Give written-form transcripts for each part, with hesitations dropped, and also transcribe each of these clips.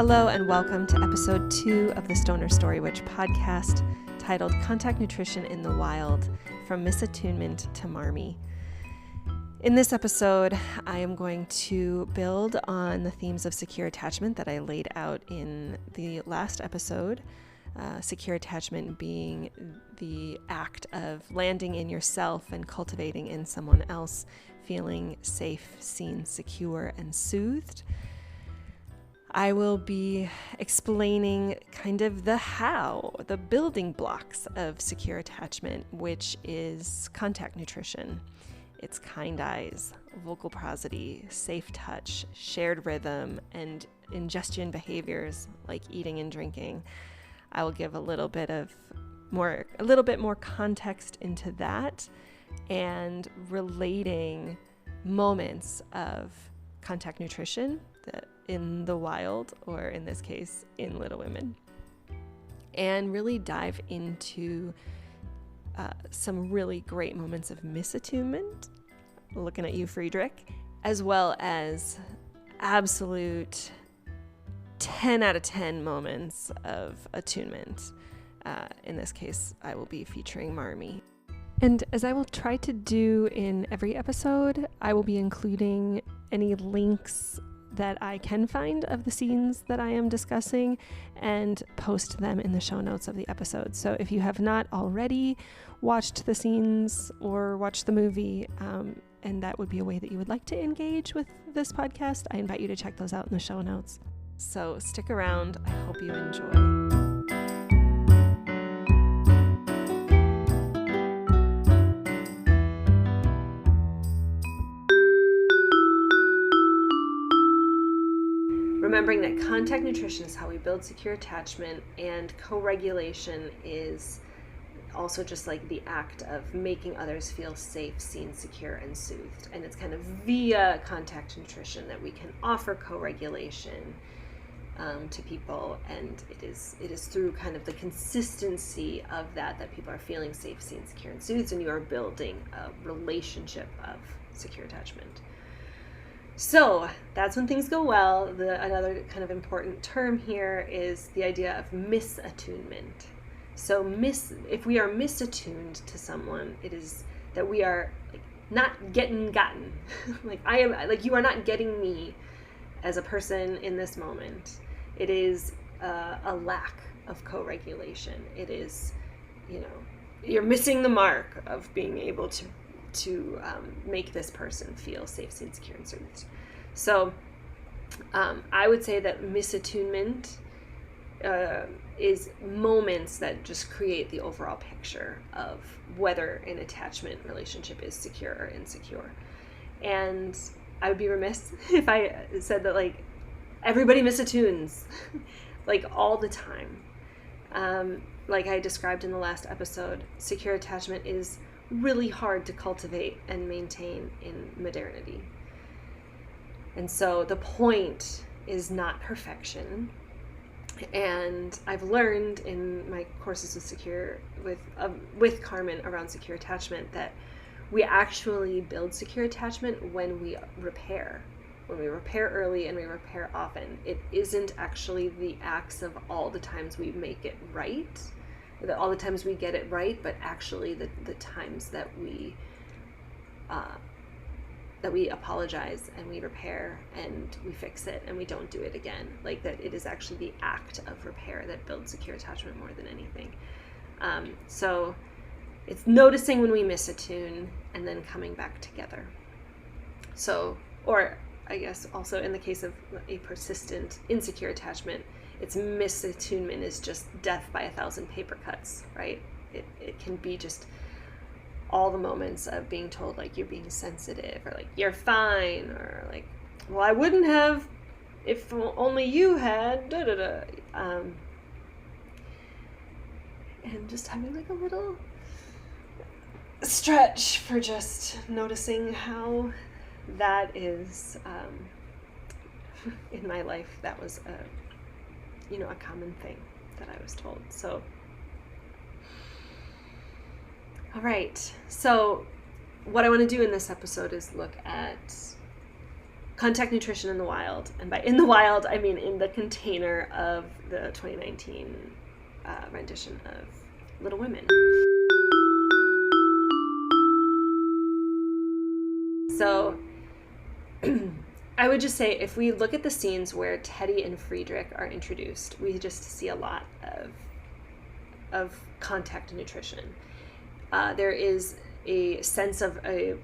Hello and welcome to episode 2 of the Stoner Story Witch podcast, titled Contact Nutrition in the Wild, From Misattunement to Marmee. In this episode, I am going to build on the themes of secure attachment that I laid out in the last episode. Secure attachment being the act of landing in yourself and cultivating in someone else, feeling safe, seen, secure, and soothed. I will be explaining kind of the how, the building blocks of secure attachment, which is contact nutrition. It's kind eyes, vocal prosody, safe touch, shared rhythm, and ingestion behaviors like eating and drinking. I will give a little bit more context into that and relating moments of contact nutrition in the wild, or in this case, in Little Women, and really dive into some really great moments of misattunement, looking at you, Friedrich, as well as absolute 10 out of 10 moments of attunement. In this case, I will be featuring Marmee. And as I will try to do in every episode, I will be including any links that I can find of the scenes that I am discussing and post them in the show notes of the episode. So if you have not already watched the scenes or watched the movie, and that would be a way that you would like to engage with this podcast, I invite you to check those out in the show notes. So stick around. I hope you enjoy. Remembering that contact nutrition is how we build secure attachment, and co-regulation is also just like the act of making others feel safe, seen, secure, and soothed. And it's kind of via contact nutrition that we can offer co-regulation to people, and it is through kind of the consistency of that people are feeling safe, seen, secure, and soothed, and you are building a relationship of secure attachment. So that's when things go well. Another kind of important term here is the idea of misattunement. So if we are misattuned to someone, it is that we are like not gotten. You are not getting me as a person in this moment. It is a lack of co-regulation. It is, you're missing the mark of being able to make this person feel safe, seen, secure, and soothed. So I would say that misattunement is moments that just create the overall picture of whether an attachment relationship is secure or insecure. And I would be remiss if I said that everybody misattunes all the time. Like I described in the last episode, secure attachment is really hard to cultivate and maintain in modernity. And so the point is not perfection. And I've learned in my courses with Carmen around secure attachment that we actually build secure attachment when we repair. When we repair early and we repair often. It isn't actually the acts of all the times we make it right, all the times we get it right, but actually the times that we apologize and we repair and we fix it and we don't do it again. That it is actually the act of repair that builds secure attachment more than anything. So it's noticing when we misattune and then coming back together. So, or I guess also in the case of a persistent insecure attachment, its misattunement is just death by 1,000 paper cuts, right? It can be just all the moments of being told you're being sensitive, or you're fine, or well, I wouldn't have if only you had da da da. And just having a little stretch for just noticing how that is in my life. That was a common thing that I was told. So all right, so what I want to do in this episode is look at contact nutrition in the wild. And by in the wild, I mean in the container of the 2019 rendition of Little Women. So I would just say, if we look at the scenes where Teddy and Friedrich are introduced, we just see a lot of contact nutrition. There is a sense of a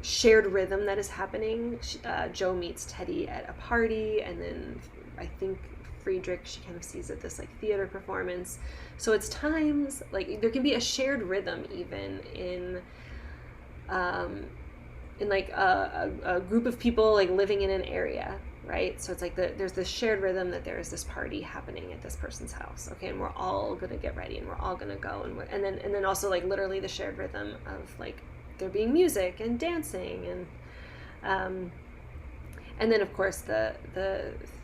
shared rhythm that is happening. Joe meets Teddy at a party, and then I think Friedrich, she kind of sees at this like theater performance. So it's times like there can be a shared rhythm even in like a group of people like living in an area, right? So it's like there's this shared rhythm that there is this party happening at this person's house, okay, and we're all gonna get ready and we're all gonna go, and then also like literally the shared rhythm of like there being music and dancing and then of course the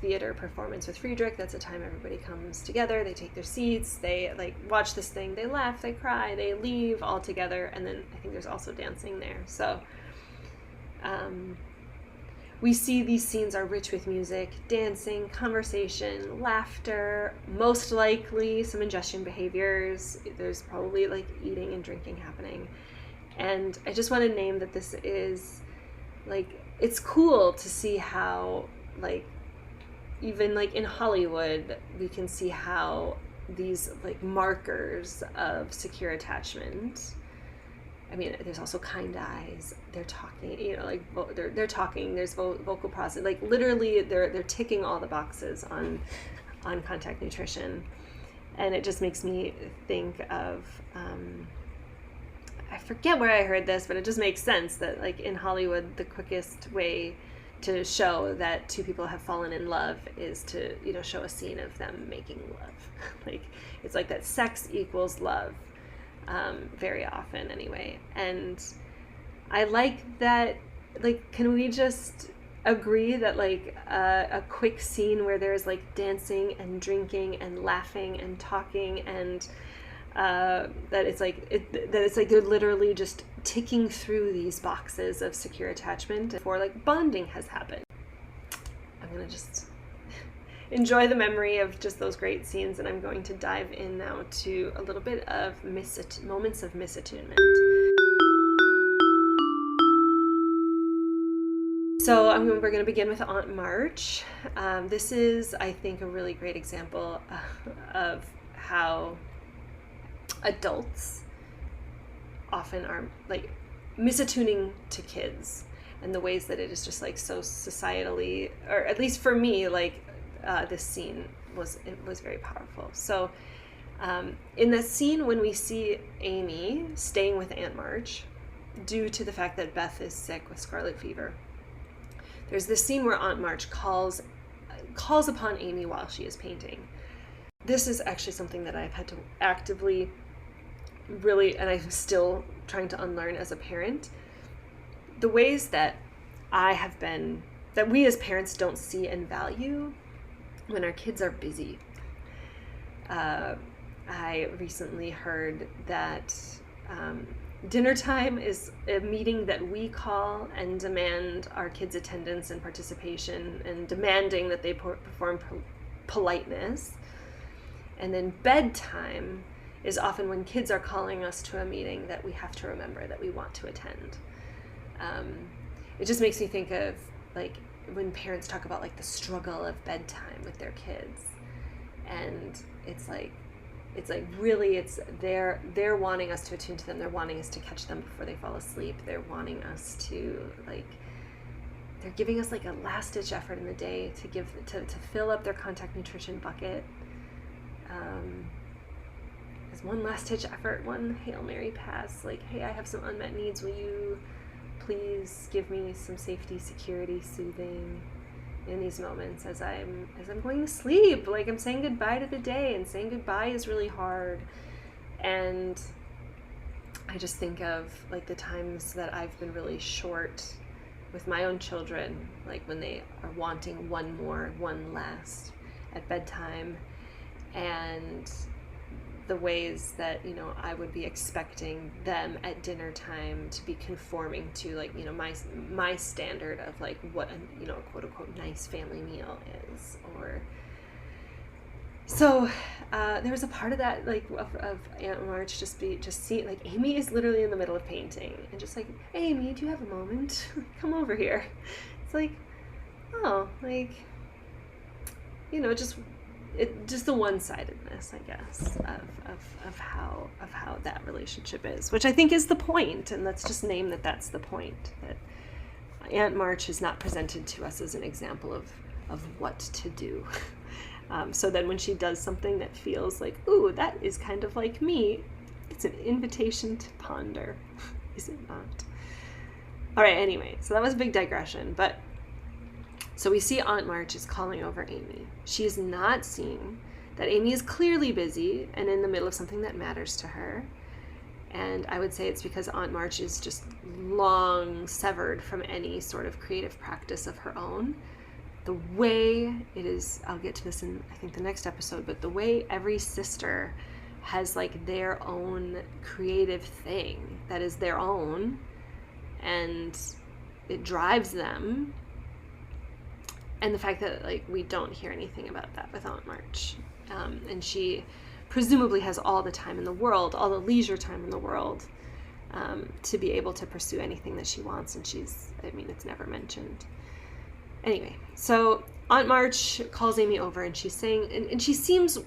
theater performance with Friedrich. That's a time everybody comes together, they take their seats, they like watch this thing, they laugh, they cry, they leave all together, and then I think there's also dancing there. So we see these scenes are rich with music, dancing, conversation, laughter, most likely some ingestion behaviors. There's probably like eating and drinking happening. And I just want to name that this is like, it's cool to see how like even like in Hollywood we can see how these like markers of secure attachment. I mean, there's also kind eyes. They're talking, you know, like they're talking. There's vocal process. Like literally, they're ticking all the boxes on contact nutrition, and it just makes me think of I forget where I heard this, but it just makes sense that like in Hollywood, the quickest way to show that two people have fallen in love is to, you know, show a scene of them making love. Like it's like that sex equals love. Very often anyway. And I like that, like, can we just agree that like a quick scene where there's like dancing and drinking and laughing and talking and that it's like they're literally just ticking through these boxes of secure attachment before like bonding has happened. I'm gonna just enjoy the memory of just those great scenes, and I'm going to dive in now to a little bit of moments of misattunement. So we're going to begin with Aunt March. This is, I think, a really great example of how adults often are like misattuning to kids, and the ways that it is just like so societally, or at least for me, like this scene was very powerful. So in the scene when we see Amy staying with Aunt March due to the fact that Beth is sick with scarlet fever, there's this scene where Aunt March calls upon Amy while she is painting. This is actually something that I've had to actively really, and I'm still trying to unlearn as a parent, the ways that that we as parents don't see and value when our kids are busy. I recently heard that dinner time is a meeting that we call and demand our kids' attendance and participation, and demanding that they perform politeness. And then bedtime is often when kids are calling us to a meeting that we have to remember that we want to attend. It just makes me think of like when parents talk about like the struggle of bedtime with their kids, and it's like really they're wanting us to attune to them. They're wanting us to catch them before they fall asleep. They're wanting us to they're giving us like a last ditch effort in the day to fill up their contact nutrition bucket. As one last ditch effort, one Hail Mary pass, like, hey, I have some unmet needs. Will you please give me some safety, security, soothing in these moments as I'm going to sleep? Like, I'm saying goodbye to the day, and saying goodbye is really hard. And I just think of like the times that I've been really short with my own children, like when they are wanting one last at bedtime, and the ways that, you know, I would be expecting them at dinner time to be conforming to, like, you know, my standard of like what a, you know, quote unquote nice family meal is. Or so there was a part of that, like, of Aunt March just see, like, Amy is literally in the middle of painting and just like, hey, Amy, do you have a moment? Come over here. It's like, oh, like, you know, just the one-sidedness, I guess, of how that relationship is, which I think is the point. And let's just name that that's the point, that Aunt March is not presented to us as an example of what to do. So then when she does something that feels like, ooh, that is kind of like me, it's an invitation to ponder. Is it not? All right, anyway, so that was a big digression, but so we see Aunt March is calling over Amy. She is not seeing that Amy is clearly busy and in the middle of something that matters to her. And I would say it's because Aunt March is just long severed from any sort of creative practice of her own. The way it is, I'll get to this in, I think, the next episode, but the way every sister has like their own creative thing that is their own, and it drives them. And the fact that, like, we don't hear anything about that with Aunt March. And she presumably has all the time in the world, all the leisure time in the world, to be able to pursue anything that she wants. And it's never mentioned. Anyway, so Aunt March calls Amy over and she's saying, and she seems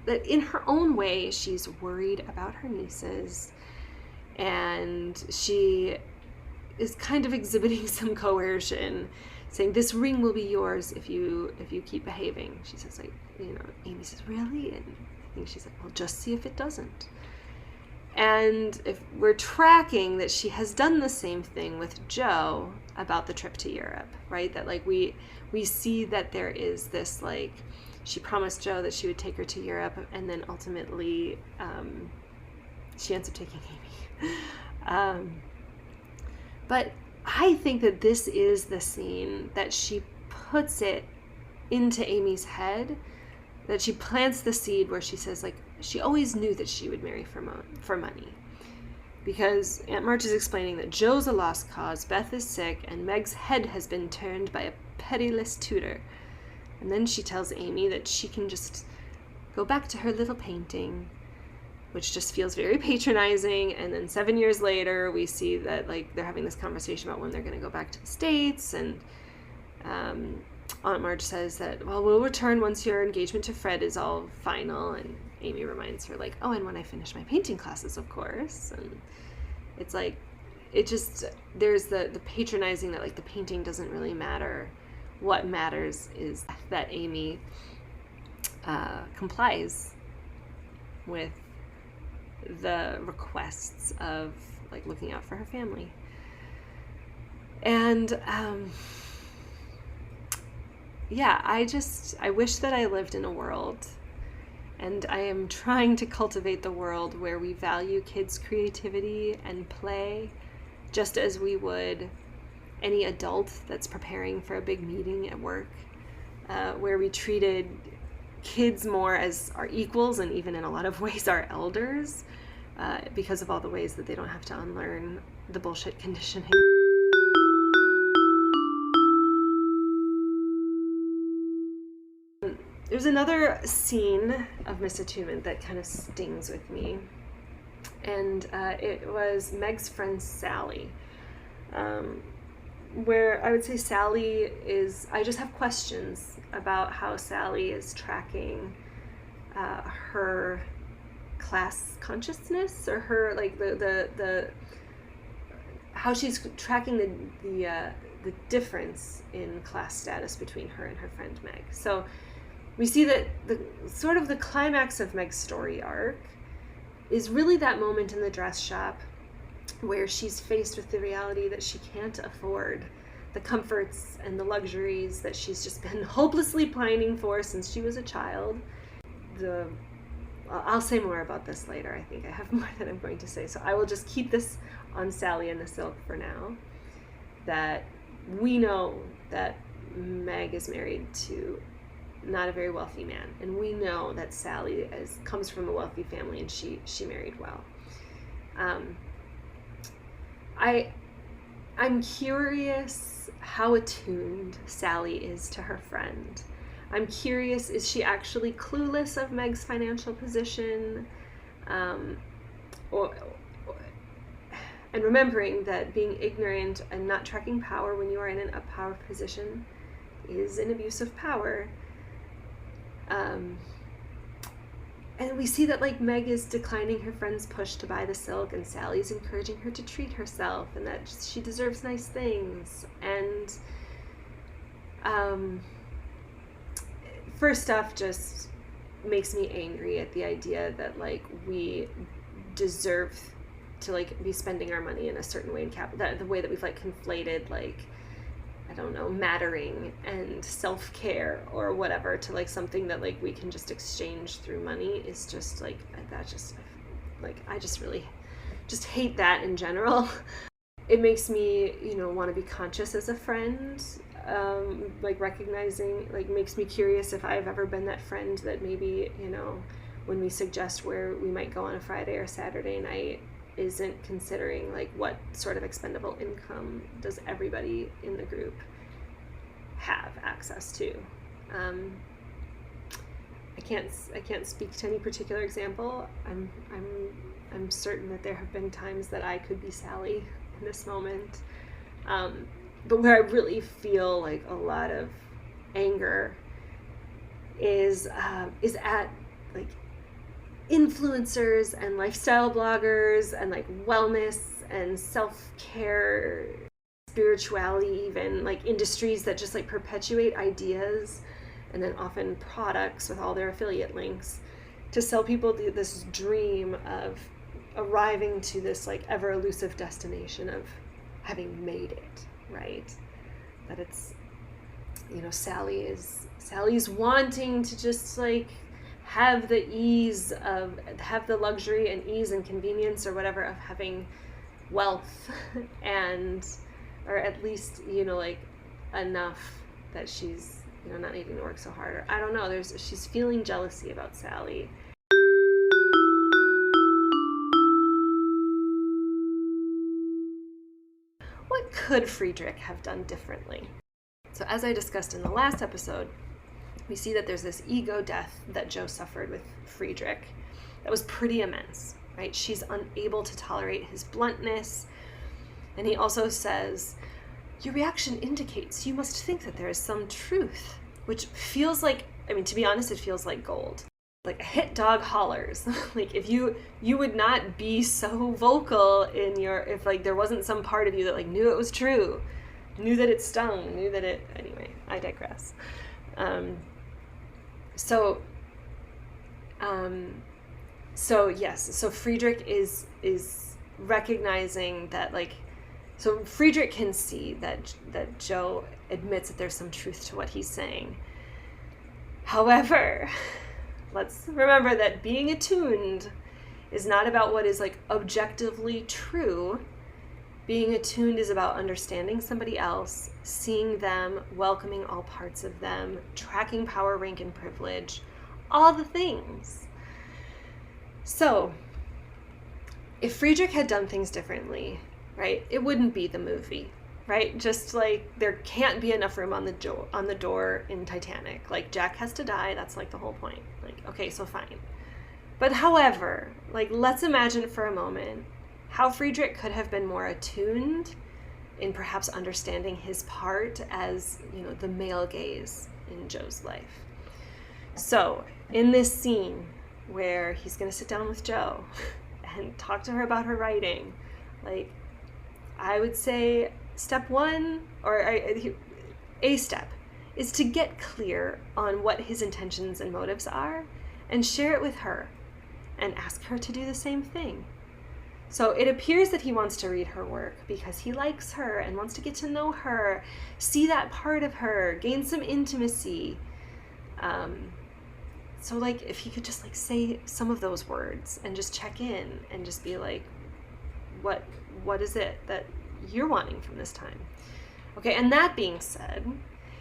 that in her own way, she's worried about her nieces. And she is kind of exhibiting some coercion, saying, this ring will be yours if you keep behaving. She says, like, you know, Amy says, really? And I think she's like, well, just see if it doesn't. And if we're tracking that she has done the same thing with Joe about the trip to Europe, right? That, like, we see that there is this, like, she promised Joe that she would take her to Europe, and then ultimately she ends up taking Amy. But I think that this is the scene that she puts it into Amy's head, that she plants the seed where she says, like, she always knew that she would marry for money. Because Aunt March is explaining that Joe's a lost cause, Beth is sick, and Meg's head has been turned by a pitiless tutor. And then she tells Amy that she can just go back to her little painting, which just feels very patronizing. And then 7 years later, we see that, like, they're having this conversation about when they're going to go back to the States. And Aunt March says that, well, we'll return once your engagement to Fred is all final. And Amy reminds her, like, oh, and when I finish my painting classes, of course. And it's like, it just, there's the patronizing that, like, the painting doesn't really matter. What matters is that Amy complies with the requests of, like, looking out for her family. And I wish that I lived in a world, and I am trying to cultivate the world where we value kids' creativity and play just as we would any adult that's preparing for a big meeting at work, where we treated kids more as our equals and even in a lot of ways our elders, because of all the ways that they don't have to unlearn the bullshit conditioning. There's another scene of Misattunement that kind of stings with me, and it was Meg's friend Sallie, where I would say Sallie is, I just have questions about how Sallie is tracking her class consciousness, or her, like, the how she's tracking the difference in class status between her and her friend Meg. So we see that the climax of Meg's story arc is really that moment in the dress shop where she's faced with the reality that she can't afford the comforts and the luxuries that she's just been hopelessly pining for since she was a child. I'll say more about this later. I think I have more that I'm going to say. So I will just keep this on Sallie and the Silk for now. That we know that Meg is married to not a very wealthy man. And we know that Sallie comes from a wealthy family, and she married well. I'm curious how attuned Sallie is to her friend. I'm curious, is she actually clueless of Meg's financial position? And remembering that being ignorant and not tracking power when you are in a power position is an abuse of power. And we see that like Meg is declining her friend's push to buy the silk, and Sallie's encouraging her to treat herself and that she deserves nice things. And first off, just makes me angry at the idea that like we deserve to like be spending our money in a certain way, that the way that we've like conflated like, I don't know, mattering and self-care or whatever to like something that like we can just exchange through money is just like, that just like, I just really just hate that in general. It makes me, want to be conscious as a friend, like recognizing, like makes me curious if I've ever been that friend that maybe, when we suggest where we might go on a Friday or Saturday night, isn't considering like what sort of expendable income does everybody in the group have access to. I can't speak to any particular example. I'm certain that there have been times that I could be Sallie in this moment, but where I really feel like a lot of anger is at like influencers and lifestyle bloggers and like wellness and self-care, spirituality, even like industries that just like perpetuate ideas and then often products with all their affiliate links to sell people this dream of arriving to this like ever elusive destination of having made it, right? That it's, Sallie's wanting to just like have the luxury and ease and convenience or whatever of having wealth or at least, like enough that she's, not needing to work so hard. Or I don't know, she's feeling jealousy about Sallie. What could Friedrich have done differently? So as I discussed in the last episode, we see that there's this ego death that Jo suffered with Friedrich that was pretty immense, right? She's unable to tolerate his bluntness. And he also says, your reaction indicates you must think that there is some truth, which feels like, to be honest, it feels like gold. Like a hit dog hollers. Like if you would not be so vocal if like there wasn't some part of you that like knew it was true, knew that it stung, anyway, I digress. So Friedrich is recognizing that like, so Friedrich can see that Jo admits that there's some truth to what he's saying. However, let's remember that being attuned is not about what is like objectively true. Being attuned is about understanding somebody else, seeing them, welcoming all parts of them, tracking power, rank, and privilege, all the things. So, if Friedrich had done things differently, right, it wouldn't be the movie, right? Just like there can't be enough room on the door in Titanic. Like Jack has to die, that's like the whole point. Like, okay, so fine. But however, like let's imagine for a moment how Friedrich could have been more attuned in perhaps understanding his part as, the male gaze in Jo's life. So in this scene where he's going to sit down with Jo and talk to her about her writing, like I would say step one, or a step, is to get clear on what his intentions and motives are and share it with her and ask her to do the same thing. So it appears that he wants to read her work because he likes her and wants to get to know her, see that part of her, gain some intimacy. So like if he could just like say some of those words and just check in and just be like, what is it that you're wanting from this time? Okay, and that being said,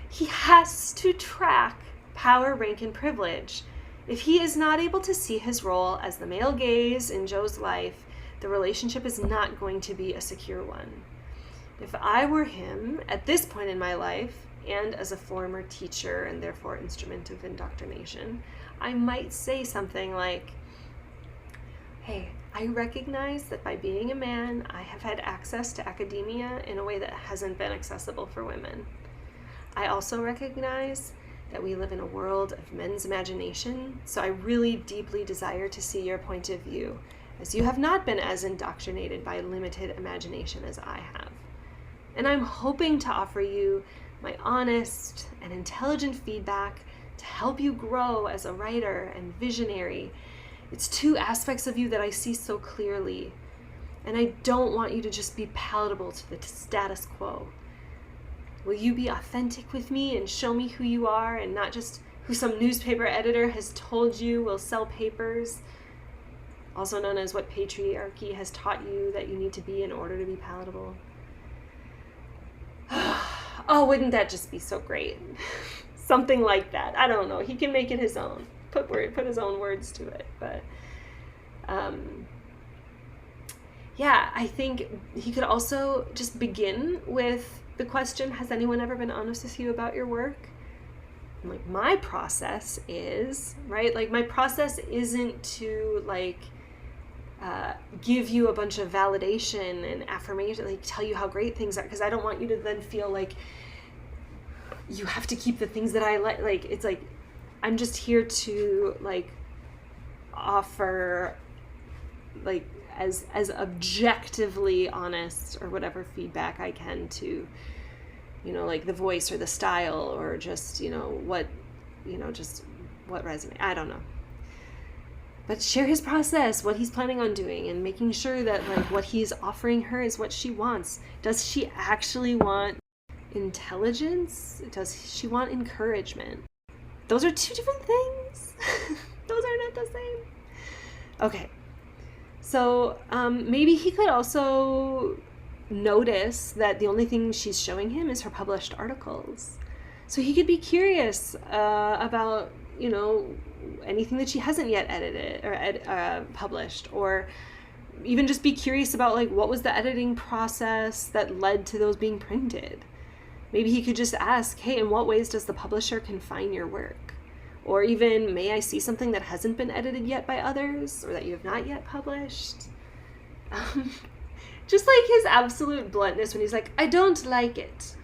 he has to track power, rank, and privilege. If he is not able to see his role as the male gaze in Joe's life, the relationship is not going to be a secure one. If I were him at this point in my life, and as a former teacher and therefore instrument of indoctrination, I might say something like, hey, I recognize that by being a man, I have had access to academia in a way that hasn't been accessible for women. I also recognize that we live in a world of men's imagination, so I really deeply desire to see your point of view, as you have not been as indoctrinated by limited imagination as I have. And I'm hoping to offer you my honest and intelligent feedback to help you grow as a writer and visionary. It's two aspects of you that I see so clearly, and I don't want you to just be palatable to the status quo. Will you be authentic with me and show me who you are and not just who some newspaper editor has told you will sell papers, also known as what patriarchy has taught you that you need to be in order to be palatable? Oh, wouldn't that just be so great? Something like that. I don't know. He can make it his own. Put his own words to it. But yeah, I think he could also just begin with the question, has anyone ever been honest with you about your work? And like, my process is, right? Like, my process isn't to give you a bunch of validation and affirmation, like tell you how great things are, because I don't want you to then feel like you have to keep the things that I like. Like, it's like, I'm just here to like offer like as objectively honest or whatever feedback I can to, you know, like the voice or the style or just, just what resonates. I don't know. But share his process, what he's planning on doing, and making sure that like what he's offering her is what she wants. Does she actually want intelligence? Does she want encouragement? Those are two different things. Those are not the same. Okay. So maybe he could also notice that the only thing she's showing him is her published articles. So he could be curious about, anything that she hasn't yet edited or published, or even just be curious about like what was the editing process that led to those being printed. Maybe he could just ask, hey, in what ways does the publisher confine your work? Or even, may I see something that hasn't been edited yet by others or that you have not yet published? Just like his absolute bluntness when he's like, I don't like it.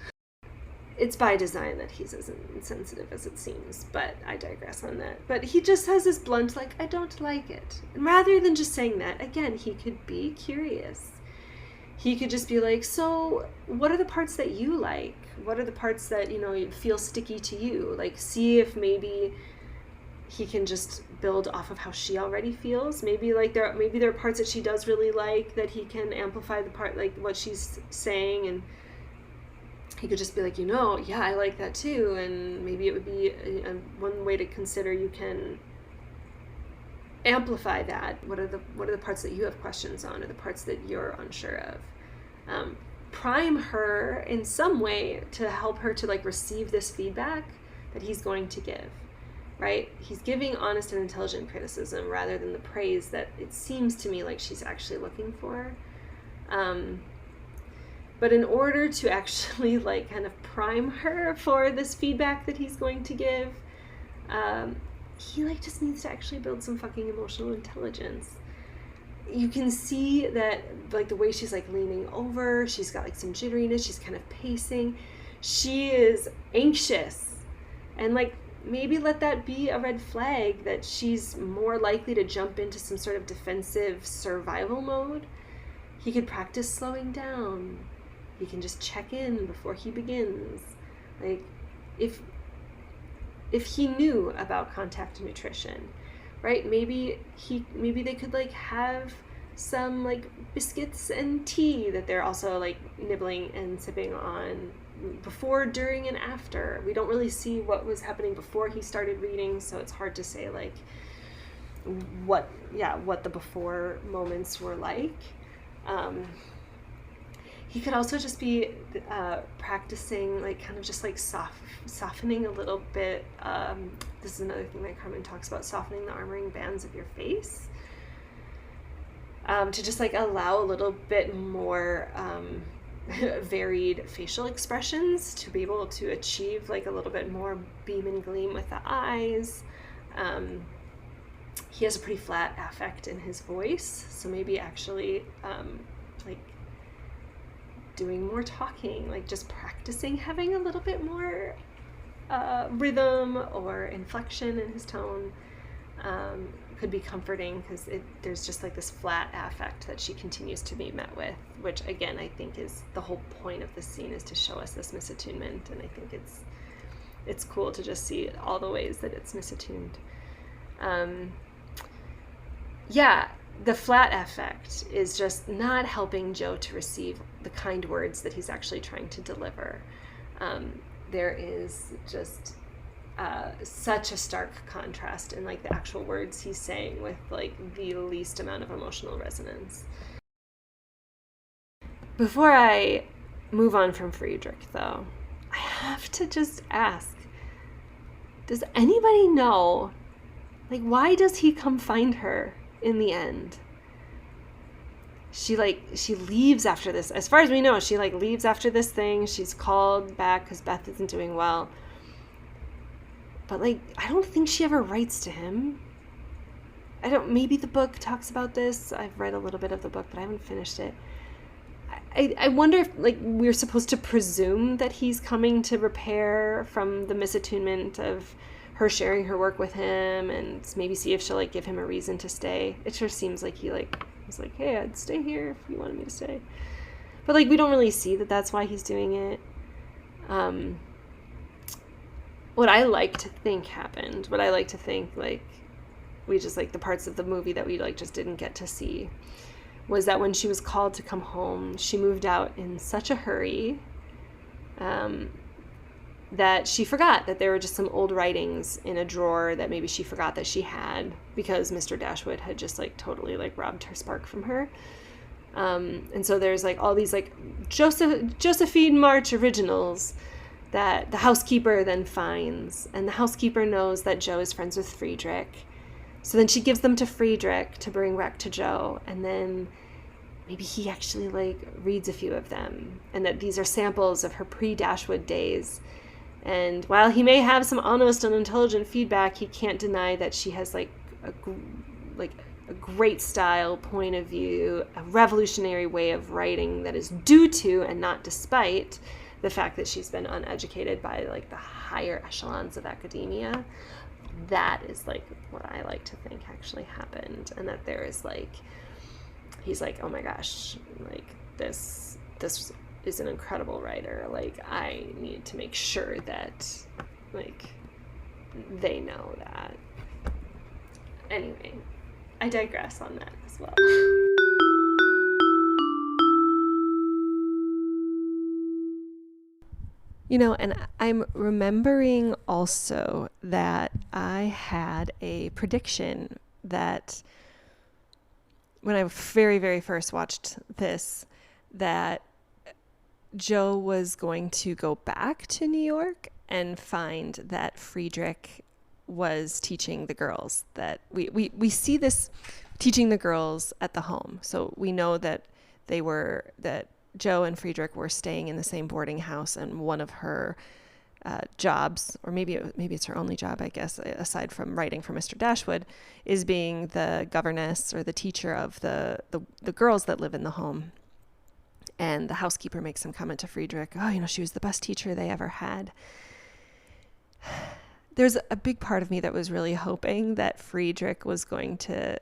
It's by design that he's as insensitive as it seems, but I digress on that. But he just has this blunt, like, I don't like it. And rather than just saying that, again, he could be curious. He could just be like, so what are the parts that you like? What are the parts that, feel sticky to you? Like, see if maybe he can just build off of how she already feels. Maybe there are parts that she does really like that he can amplify the part, like what she's saying, and he could just be like, yeah, I like that too. And maybe it would be one way to consider, you can amplify that. What are the parts that you have questions on, or the parts that you're unsure of? Prime her in some way to help her to like receive this feedback that he's going to give, right? He's giving honest and intelligent criticism rather than the praise that it seems to me like she's actually looking for. But in order to actually like kind of prime her for this feedback that he's going to give, he like just needs to actually build some fucking emotional intelligence. You can see that like the way she's like leaning over, she's got like some jitteriness, she's kind of pacing. She is anxious, and like maybe let that be a red flag that she's more likely to jump into some sort of defensive survival mode. He could practice slowing down. He can just check in before he begins. Like, if he knew about contact nutrition, right? Maybe they could like have some like biscuits and tea that they're also like nibbling and sipping on before, during, and after. We don't really see what was happening before he started reading, so it's hard to say like what the before moments were like. He could also just be practicing, like, kind of just like softening a little bit. This is another thing that Carmen talks about, softening the armoring bands of your face, to just like allow a little bit more varied facial expressions, to be able to achieve like a little bit more beam and gleam with the eyes. He has a pretty flat affect in his voice, so maybe actually like doing more talking, like just practicing having a little bit more rhythm or inflection in his tone, could be comforting, because there's just like this flat affect that she continues to be met with, which again I think is the whole point of this scene, is to show us this misattunement, and I think it's cool to just see all the ways that it's misattuned. Yeah, the flat affect is just not helping Joe to receive the kind words that he's actually trying to deliver. There is just such a stark contrast in like the actual words he's saying with like the least amount of emotional resonance. Before I move on from Friedrich, though, I have to just ask, does anybody know, like, why does he come find her in the end? She leaves after this. As far as we know, she like leaves after this thing. She's called back because Beth isn't doing well. But like, I don't think she ever writes to him. Maybe the book talks about this. I've read a little bit of the book, but I haven't finished it. I wonder if like we're supposed to presume that he's coming to repair from the misattunement of her sharing her work with him, and maybe see if she'll like give him a reason to stay. It sure seems like he like was like, hey, I'd stay here if you wanted me to stay. But like, we don't really see that that's why he's doing it. What I like to think happened, what I like to think like we just like the parts of the movie that we like just didn't get to see, was that when she was called to come home, she moved out in such a hurry that she forgot that there were just some old writings in a drawer that maybe she forgot that she had, because Mr. Dashwood had just like totally like robbed her spark from her. And so there's like all these like Josephine March originals that the housekeeper then finds, and the housekeeper knows that Joe is friends with Friedrich. So then she gives them to Friedrich to bring back to Joe, and then maybe he actually like reads a few of them, and that these are samples of her pre-Dashwood days. And while he may have some honest and intelligent feedback, he can't deny that she has like a great style, point of view, a revolutionary way of writing that is due to and not despite the fact that she's been uneducated by like the higher echelons of academia. That is like what I like to think actually happened, and that there is like, he's like, oh my gosh, like this is an incredible writer, like I need to make sure that like they know that. Anyway, I digress on that as well. You know, and I'm remembering also that I had a prediction that when I very, very first watched this, that Joe was going to go back to New York and find that Friedrich was teaching the girls, that we see this teaching the girls at the home. So we know that that Joe and Friedrich were staying in the same boarding house, and one of her jobs, or maybe it's her only job, I guess, aside from writing for Mr. Dashwood, is being the governess or the teacher of the girls that live in the home. And the housekeeper makes some comment to Friedrich, oh, you know, she was the best teacher they ever had. There's a big part of me that was really hoping that Friedrich was going to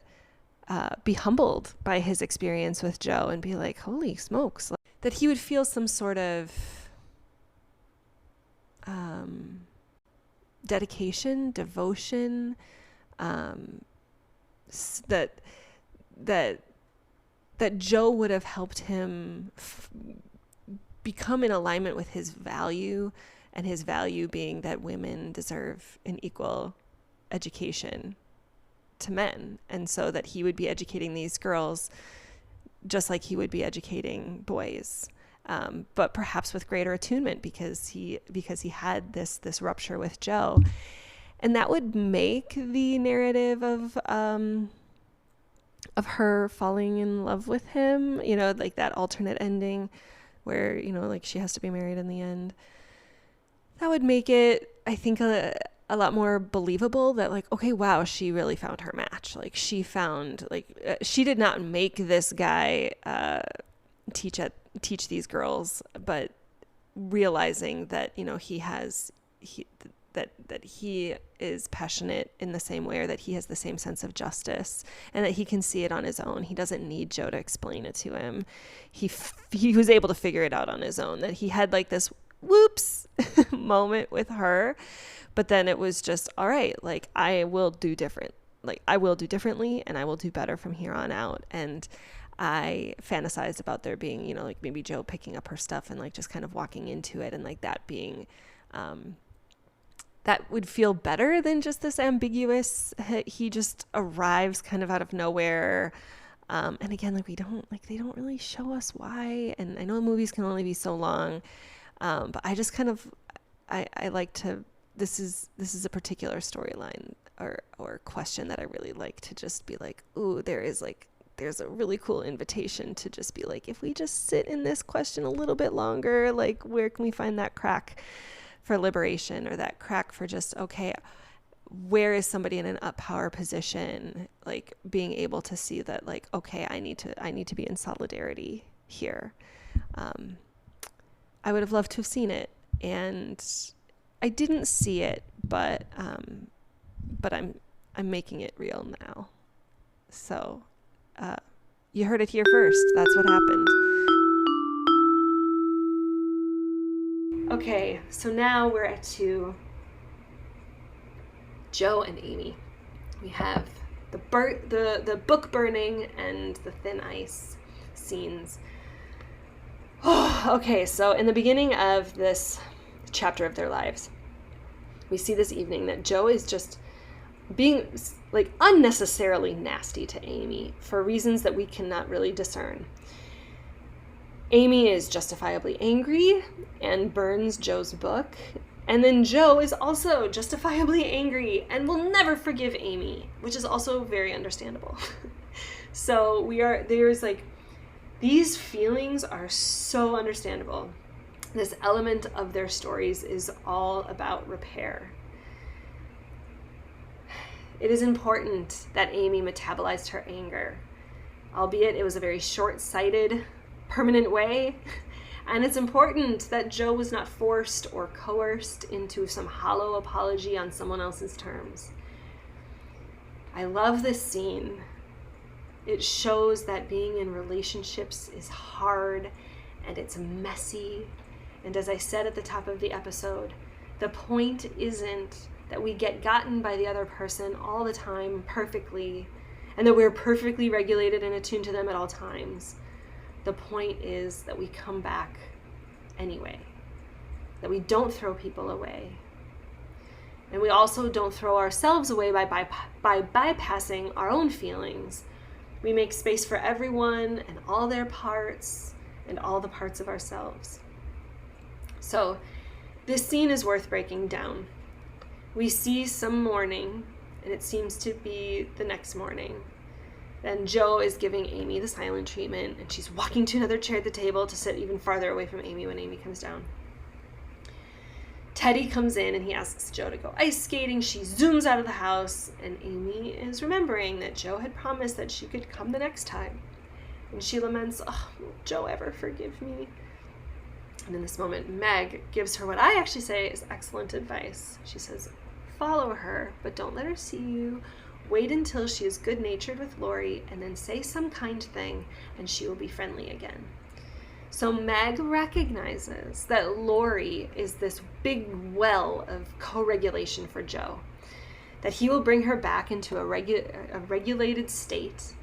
be humbled by his experience with Joe and be like, holy smokes, like, that he would feel some sort of dedication, devotion, that Joe would have helped him become in alignment with his value, and his value being that women deserve an equal education to men, and so that he would be educating these girls just like he would be educating boys. but perhaps with greater attunement because he had this rupture with Joe. And that would make the narrative of her falling in love with him, you know, like that alternate ending where, you know, like she has to be married in the end. That would make it, I think, a lot more believable that, like, okay, wow, she really found her match. Like, she found, like, she did not make this guy teach these girls, but realizing that, you know, that he is passionate in the same way, or that he has the same sense of justice, and that he can see it on his own. He doesn't need Joe to explain it to him. He was able to figure it out on his own, that he had like this whoops moment with her, but then it was just, all right, like, I will do differently, and I will do better from here on out. And I fantasized about there being, you know, like maybe Joe picking up her stuff and like just kind of walking into it, and like that being, that would feel better than just this ambiguous, he just arrives kind of out of nowhere. And again, like, they don't really show us why. And I know movies can only be so long. But I just kind of, I like to, this is a particular storyline or question that I really like to just be like, ooh, there's a really cool invitation to just be like, if we just sit in this question a little bit longer, like, where can we find that crack for liberation, or that crack for just, okay, where is somebody in an up power position, like being able to see that, like, okay, I need to be in solidarity here. I would have loved to have seen it, and I didn't see it, but I'm making it real now. So you heard it here first. That's what happened. Okay, so now we're to Joe and Amy. We have the book burning and the thin ice scenes. Okay, so in the beginning of this chapter of their lives, we see this evening that Joe is just being like unnecessarily nasty to Amy for reasons that we cannot really discern. Amy is justifiably angry and burns Joe's book. And then Joe is also justifiably angry and will never forgive Amy, which is also very understandable. So there's like, these feelings are so understandable. This element of their stories is all about repair. It is important that Amy metabolized her anger, albeit it was a very short-sighted, permanent way. And it's important that Joe was not forced or coerced into some hollow apology on someone else's terms. I love this scene. It shows that being in relationships is hard and it's messy. And as I said at the top of the episode, the point isn't that we get gotten by the other person all the time perfectly, and that we're perfectly regulated and attuned to them at all times. The point is that we come back anyway, that we don't throw people away. And we also don't throw ourselves away by bypassing our own feelings. We make space for everyone and all their parts and all the parts of ourselves. So this scene is worth breaking down. We see some mourning, and it seems to be the next morning. Then Joe is giving Amy the silent treatment, and she's walking to another chair at the table to sit even farther away from Amy when Amy comes down. Teddy comes in and he asks Joe to go ice skating. She zooms out of the house, and Amy is remembering that Joe had promised that she could come the next time. And she laments, "Oh, will Joe ever forgive me?" And in this moment, Meg gives her what I actually say is excellent advice. She says, "Follow her, but don't let her see you. Wait until she is good-natured with Lori, and then say some kind thing, and she will be friendly again." So Meg recognizes that Lori is this big well of co-regulation for Joe, that he will bring her back into a regulated state,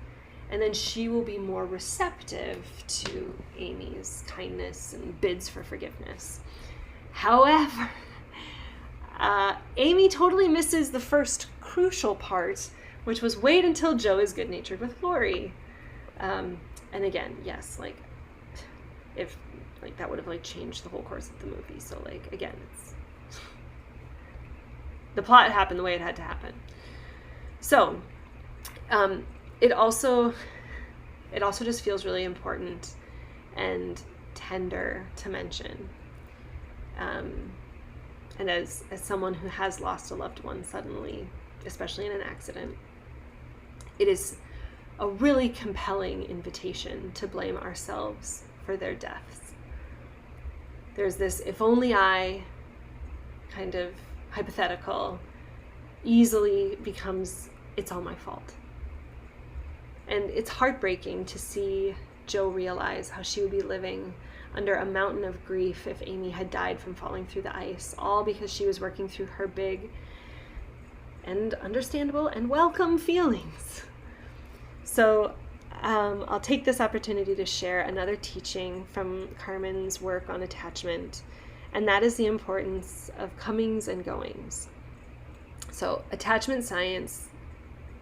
and then she will be more receptive to Amy's kindness and bids for forgiveness. However, Amy totally misses the first crucial part, which was wait until Joe is good-natured with Lori. And again, yes, like, if like that would have like changed the whole course of the movie. So like, again, it's the plot happened the way it had to happen. So it also just feels really important and tender to mention. And as someone who has lost a loved one suddenly, especially in an accident, it is a really compelling invitation to blame ourselves for their deaths. There's this if only I kind of hypothetical easily becomes it's all my fault. And it's heartbreaking to see Jo realize how she would be living under a mountain of grief if Amy had died from falling through the ice, all because she was working through her big and understandable and welcome feelings. So I'll take this opportunity to share another teaching from Carmen's work on attachment, and that is the importance of comings and goings. So attachment science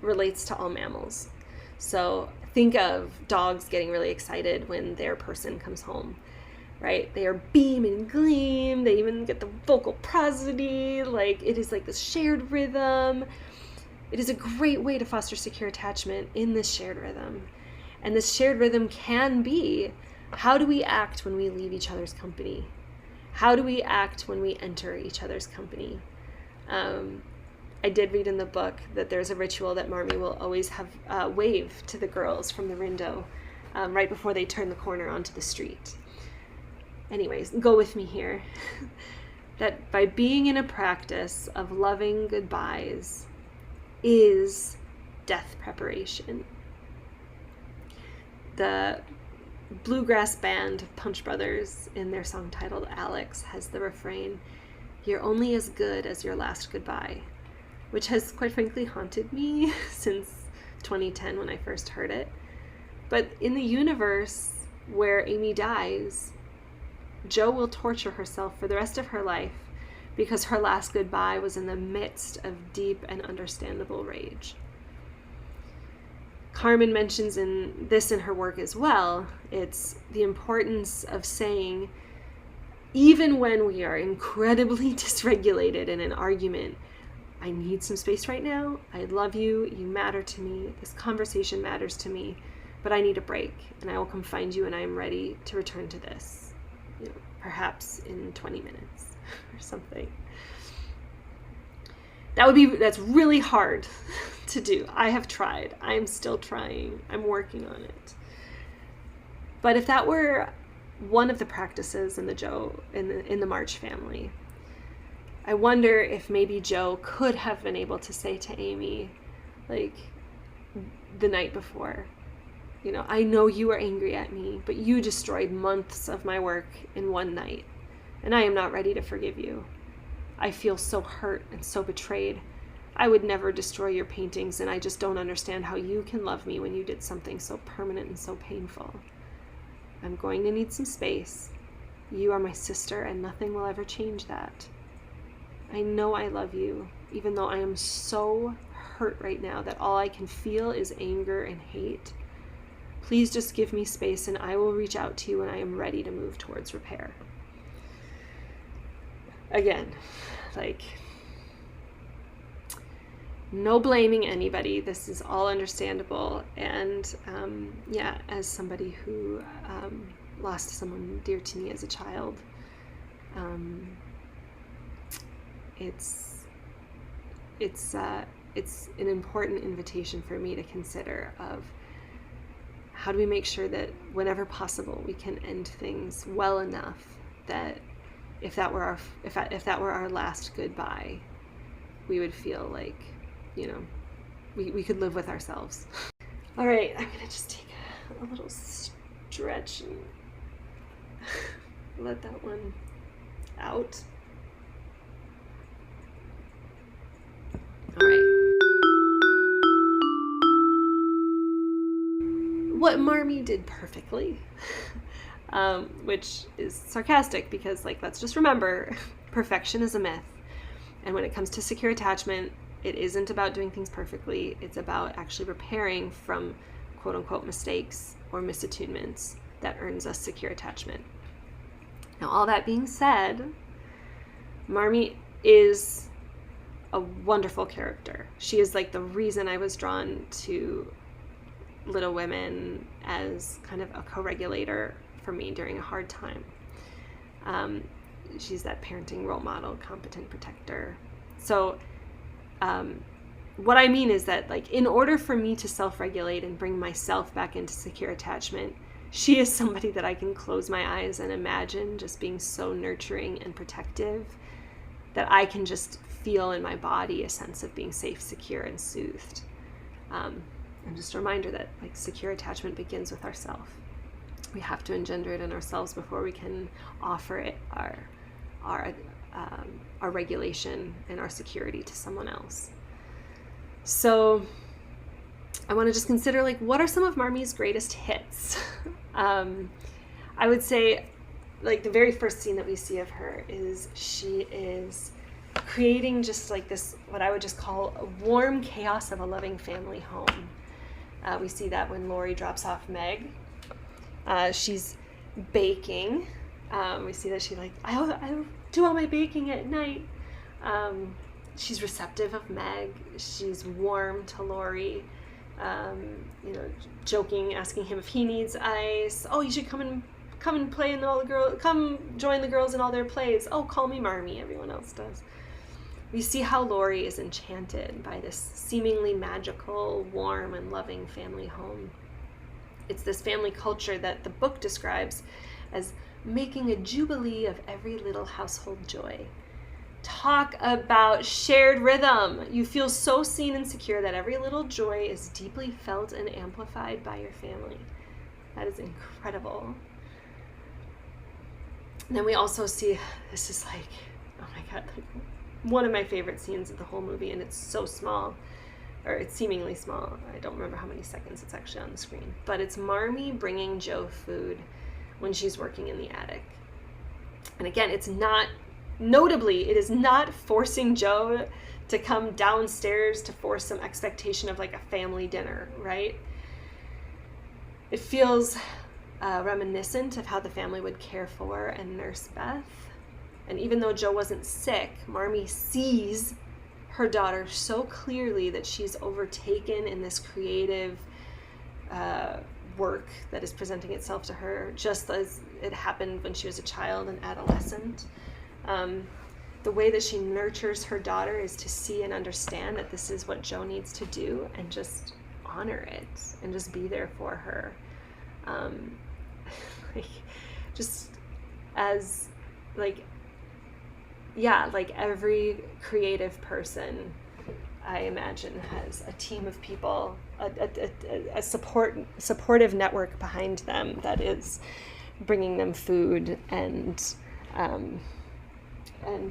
relates to all mammals. So think of dogs getting really excited when their person comes home, right? They are beam and gleam. They even get the vocal prosody. Like, it is like this shared rhythm. It is a great way to foster secure attachment in this shared rhythm. And this shared rhythm can be, how do we act when we leave each other's company? How do we act when we enter each other's company? I did read in the book that there's a ritual that Marmee will always have wave to the girls from the window right before they turn the corner onto the street. Anyways, go with me here. That by being in a practice of loving goodbyes is death preparation. The bluegrass band Punch Brothers, in their song titled Alex, has the refrain, "You're only as good as your last goodbye," which has quite frankly haunted me since 2010 when I first heard it. But in the universe where Amy dies, Jo will torture herself for the rest of her life because her last goodbye was in the midst of deep and understandable rage. Carmen mentions in her work as well, it's the importance of saying, even when we are incredibly dysregulated in an argument, I need some space right now. I love you. You matter to me. This conversation matters to me, but I need a break, and I will come find you, and I am ready to return to this, perhaps in 20 minutes or something. That's really hard to do. I have tried. I am still trying. I'm working on it. But if that were one of the practices in the March family, I wonder if maybe Jo could have been able to say to Amy, like, the night before, I know you are angry at me, but you destroyed months of my work in one night, and I am not ready to forgive you. I feel so hurt and so betrayed. I would never destroy your paintings, and I just don't understand how you can love me when you did something so permanent and so painful. I'm going to need some space. You are my sister, and nothing will ever change that. I know I love you, even though I am so hurt right now that all I can feel is anger and hate. Please just give me space, and I will reach out to you when I am ready to move towards repair. Again, no blaming anybody. This is all understandable. And as somebody who lost someone dear to me as a child, it's an important invitation for me to consider of how do we make sure that whenever possible we can end things well enough that if that were our last goodbye, we would feel like we could live with ourselves. All right, I'm gonna just take a little stretch and let that one out. All right. What Marmee did perfectly, which is sarcastic because, let's just remember, perfection is a myth. And when it comes to secure attachment, it isn't about doing things perfectly. It's about actually repairing from quote-unquote mistakes or misattunements that earns us secure attachment. Now, all that being said, Marmee is a wonderful character. She is like the reason I was drawn to Little Women as kind of a co-regulator for me during a hard time. She's that parenting role model, competent protector. So what I mean is that, like, in order for me to self-regulate and bring myself back into secure attachment, she is somebody that I can close my eyes and imagine just being so nurturing and protective that I can just feel in my body a sense of being safe, secure, and soothed. And just a reminder that, like, secure attachment begins with ourselves. We have to engender it in ourselves before we can offer it our regulation and our security to someone else. So I want to just consider, like, what are some of Marmee's greatest hits? I would say, like, the very first scene that we see of her is she is creating just like this, what I would just call a warm chaos of a loving family home. We see that when Laurie drops off Meg. She's baking. We see that she, like, I do all my baking at night. She's receptive of Meg. She's warm to Laurie. Joking, asking him if he needs ice. Oh, you should come and play in all the girls. Come join the girls in all their plays. Oh, call me Marmee. Everyone else does. We see how Laurie is enchanted by this seemingly magical, warm, and loving family home. It's this family culture that the book describes as making a jubilee of every little household joy. Talk about shared rhythm. You feel so seen and secure that every little joy is deeply felt and amplified by your family. That is incredible. And then we also see, this is like, oh my God, like one of my favorite scenes of the whole movie, and it's so small, or it's seemingly small. I don't remember how many seconds it's actually on the screen, but it's Marmee bringing Jo food when she's working in the attic. And again, it is not forcing Jo to come downstairs to force some expectation of, like, a family dinner, right? It feels reminiscent of how the family would care for and nurse Beth. And even though Jo wasn't sick, Marmee sees her daughter so clearly that she's overtaken in this creative work that is presenting itself to her, just as it happened when she was a child and adolescent. The way that she nurtures her daughter is to see and understand that this is what Jo needs to do, and just honor it and just be there for her. Every creative person, I imagine, has a team of people, a supportive network behind them that is bringing them food and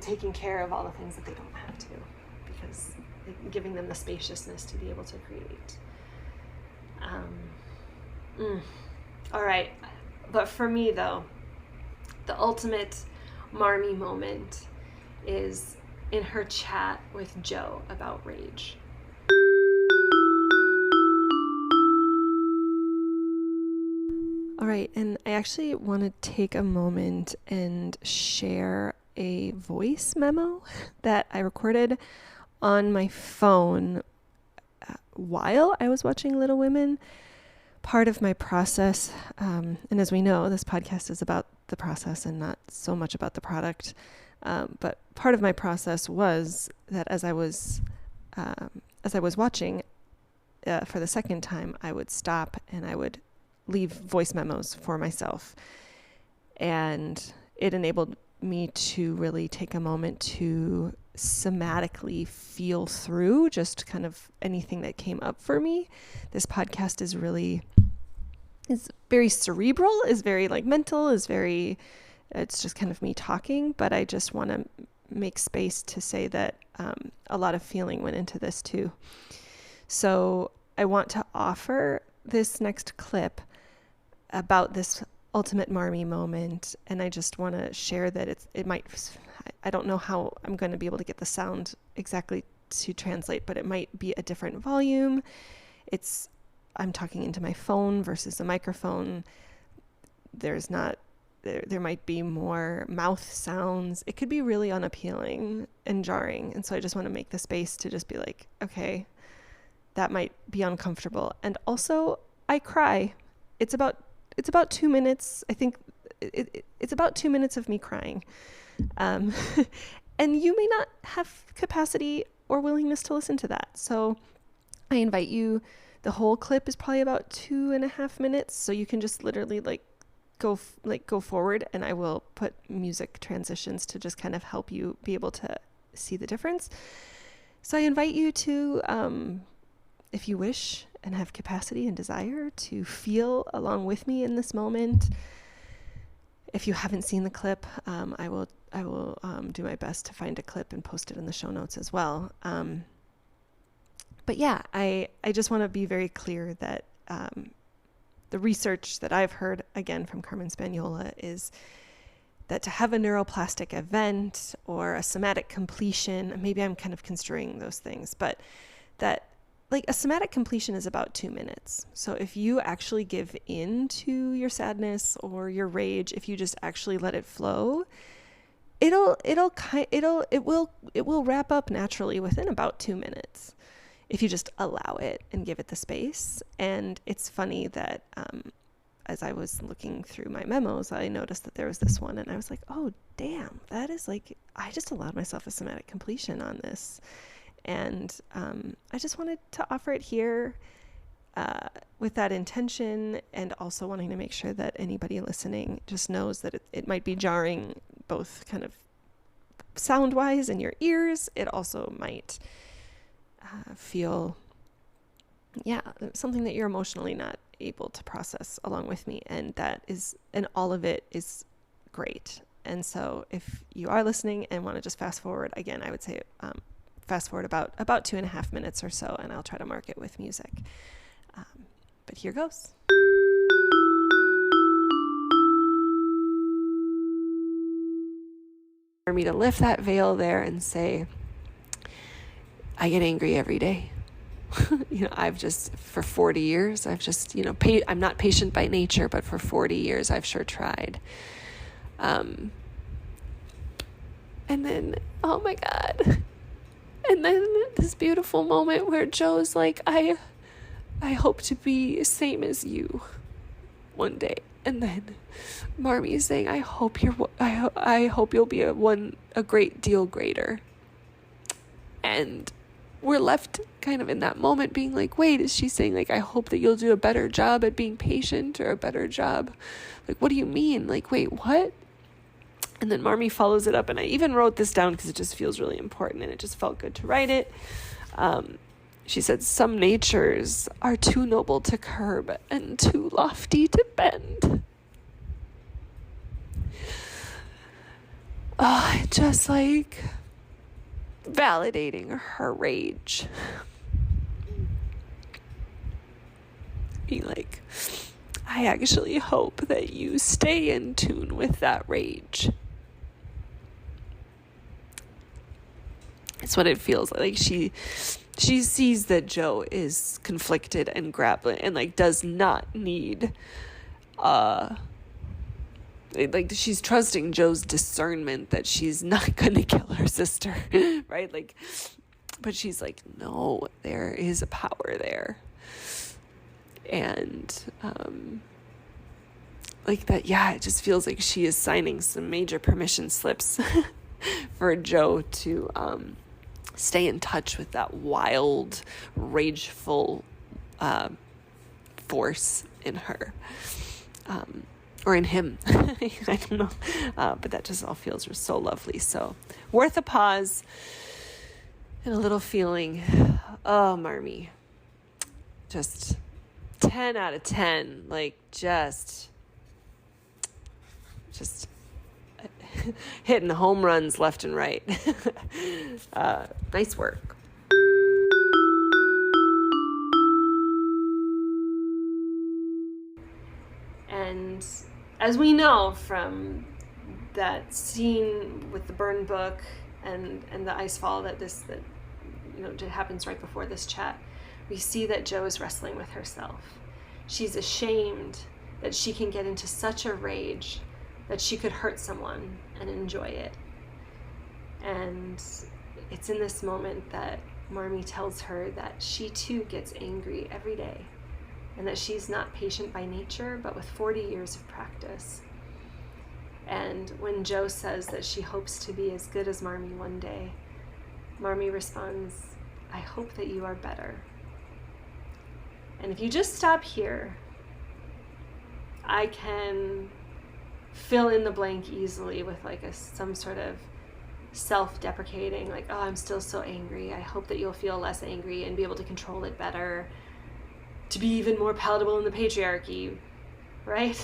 taking care of all the things that they don't have to, because giving them the spaciousness to be able to create. All right, but for me, though, the ultimate Marmee moment is in her chat with Jo about rage. All right, and I actually want to take a moment and share a voice memo that I recorded on my phone while I was watching Little Women. Part of my process, and as we know, this podcast is about the process and not so much about the product, but part of my process was that as I was watching for the second time, I would stop and I would leave voice memos for myself, and it enabled me to really take a moment to somatically feel through just kind of anything that came up for me. This podcast is very cerebral, is very like mental, it's just kind of me talking, but I just want to make space to say that a lot of feeling went into this too. So I want to offer this next clip about this ultimate Marmee moment, and I just want to share that I don't know how I'm going to be able to get the sound exactly to translate, but it might be a different volume. I'm talking into my phone versus a microphone. there's not, there might be more mouth sounds. It could be really unappealing and jarring. And so I just want to make the space to just be like, okay, that might be uncomfortable. And also, I cry. It's about 2 minutes. I think it's about 2 minutes of me crying. And you may not have capacity or willingness to listen to that. So I invite you. The whole clip is probably about 2.5 minutes. So you can just literally go forward, and I will put music transitions to just kind of help you be able to see the difference. So I invite you to, if you wish and have capacity and desire, to feel along with me in this moment. If you haven't seen the clip, I will do my best to find a clip and post it in the show notes as well. But yeah, I just want to be very clear that the research that I've heard, again, from Carmen Spagnola, is that to have a neuroplastic event or a somatic completion, maybe I'm kind of construing those things, but that a somatic completion is about 2 minutes. So if you actually give in to your sadness or your rage, if you just actually let it flow, it will wrap up naturally within about 2 minutes, if you just allow it and give it the space. And it's funny that as I was looking through my memos, I noticed that there was this one, and I was like, oh, damn, that is I just allowed myself a somatic completion on this. And I just wanted to offer it here with that intention, and also wanting to make sure that anybody listening just knows that it might be jarring, both kind of sound-wise in your ears. It also might feel, something that you're emotionally not able to process along with me, and all of it is great. And so if you are listening and want to just fast forward, again, I would say fast forward about 2.5 minutes or so, and I'll try to mark it with music. But here goes. For me to lift that veil there and say, I get angry every day. I've just, for 40 years, I've just, I'm not patient by nature, but for 40 years, I've sure tried. And then, oh my God. And then this beautiful moment where Joe's like, I hope to be same as you one day. And then Marmee is saying, I hope you'll be a great deal greater. And we're left kind of in that moment being like, wait, is she saying I hope that you'll do a better job at being patient, or a better job? What do you mean? Wait, what? And then Marmee follows it up, and I even wrote this down because it just feels really important, and it just felt good to write it. She said, some natures are too noble to curb and too lofty to bend. Oh, just validating her rage. Being like, I actually hope that you stay in tune with that rage. It's what it feels like. She sees that Joe is conflicted and grappling, and does not need she's trusting Joe's discernment that she's not gonna kill her sister, right? But she's like, no, there is a power there. And that, it just feels like she is signing some major permission slips for Joe to stay in touch with that wild, rageful force in her. Or in him. I don't know. But that just all feels so lovely. So worth a pause and a little feeling. Oh, Marmee. Just 10 out of 10. Just hitting home runs left and right. Nice work. And as we know from that scene with the burn book and the ice fall that happens right before this chat, we see that Jo is wrestling with herself. She's ashamed that she can get into such a rage that she could hurt someone and enjoy it. And it's in this moment that Marmee tells her that she too gets angry every day, and that she's not patient by nature, but with 40 years of practice. And when Jo says that she hopes to be as good as Marmee one day, Marmee responds, "I hope that you are better." And if you just stop here, I can fill in the blank easily with like some sort of self-deprecating, like, oh, I'm still so angry. I hope that you'll feel less angry and be able to control it better, to be even more palatable in the patriarchy, right?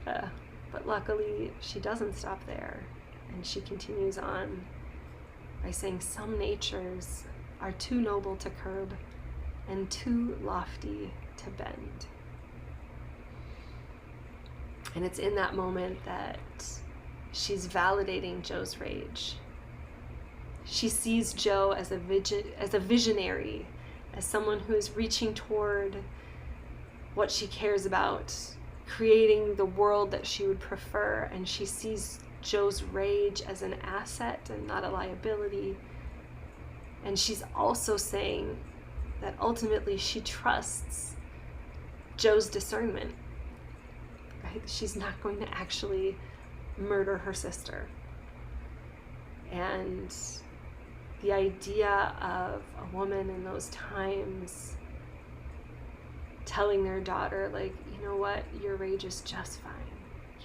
But luckily, she doesn't stop there, and she continues on by saying some natures are too noble to curb and too lofty to bend. And it's in that moment that she's validating Jo's rage. She sees Jo as a visionary, as someone who is reaching toward what she cares about, creating the world that she would prefer, and she sees Jo's rage as an asset and not a liability. And she's also saying that ultimately she trusts Jo's discernment. Right? She's not going to actually murder her sister. And the idea of a woman in those times telling their daughter, like, you know what, your rage is just fine.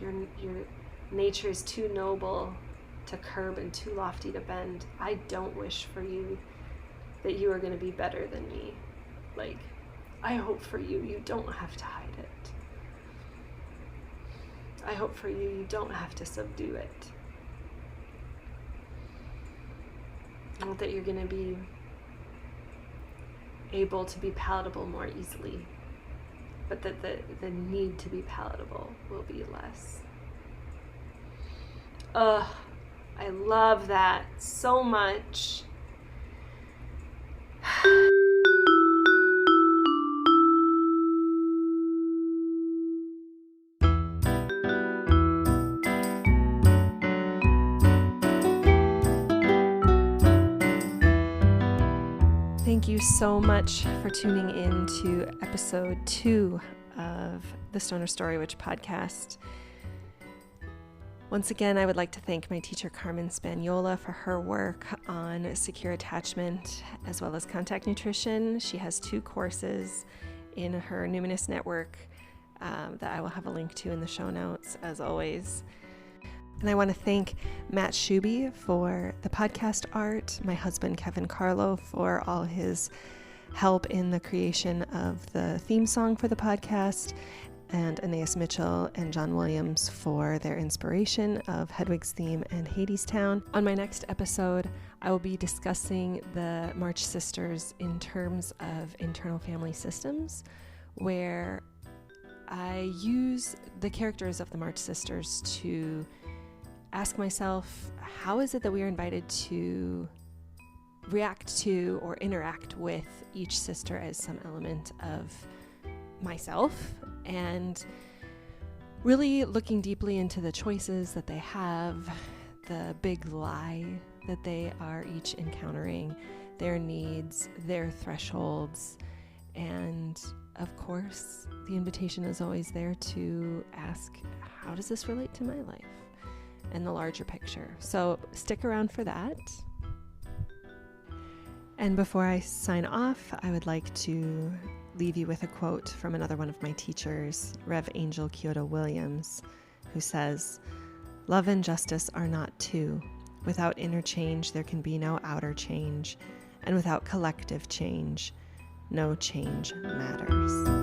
Your nature is too noble to curb and too lofty to bend. I don't wish for you that you are going to be better than me. Like, I hope for you, you don't have to hide it. I hope for you, you don't have to subdue it. Not that you're going to be able to be palatable more easily, but that the need to be palatable will be less. I love that so much. Thank you so much for tuning in to episode 2 of the Stoner Story Witch podcast. Once again, I would like to thank my teacher Carmen Spaniola for her work on secure attachment as well as contact nutrition. She has 2 courses in her Numinous network that I will have a link to in the show notes, as always. And I want to thank Matt Shuby for the podcast art, my husband Kevin Carlo for all his help in the creation of the theme song for the podcast, and Aeneas Mitchell and John Williams for their inspiration of Hedwig's theme and Hadestown. On my next episode, I will be discussing the March Sisters in terms of internal family systems, where I use the characters of the March Sisters to ask myself, how is it that we are invited to react to or interact with each sister as some element of myself, and really looking deeply into the choices that they have, the big lie that they are each encountering, their needs, their thresholds, and of course, the invitation is always there to ask, how does this relate to my life and the larger picture? So stick around for that. And before I sign off, I would like to leave you with a quote from another one of my teachers, Rev. Angel Kyoto Williams, who says, "Love and justice are not two. Without inner change, there can be no outer change. And without collective change, no change matters."